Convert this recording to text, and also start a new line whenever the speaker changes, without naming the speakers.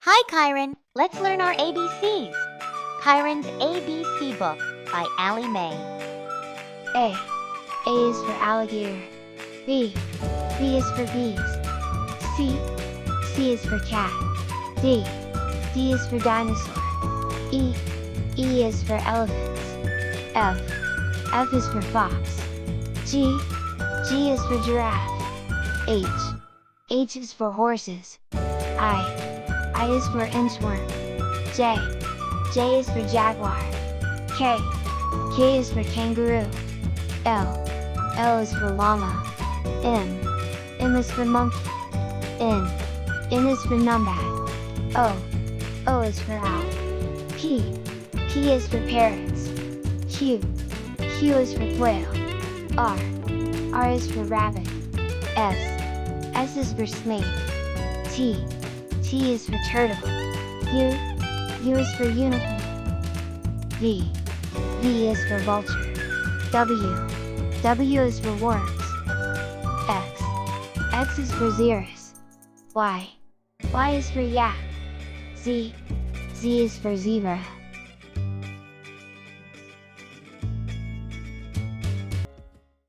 Hi, Kyren. Let's learn our ABCs. Kyren's ABC book by Allie Mae.
A. A is for alligator. B. B is for bees. C. C is for cat. D. D is for dinosaur. E. E is for elephants. F. F is for fox. G. G is for giraffe. H. H is for horses. I is for inchworm. J. J is for jaguar. K. K is for kangaroo. L. L is for llama. M. M is for monkey. N. N is for numbat. O. O is for owl. P. P is for parrots. Q. Q is for quail. R. R is for rabbit. S. S is for snake. T. T is for turtle. U. U is for unicorn. V. V is for vulture. W. W is for worms. X. X is for xerus. Y. Y is for yak. Z. Z is for zebra.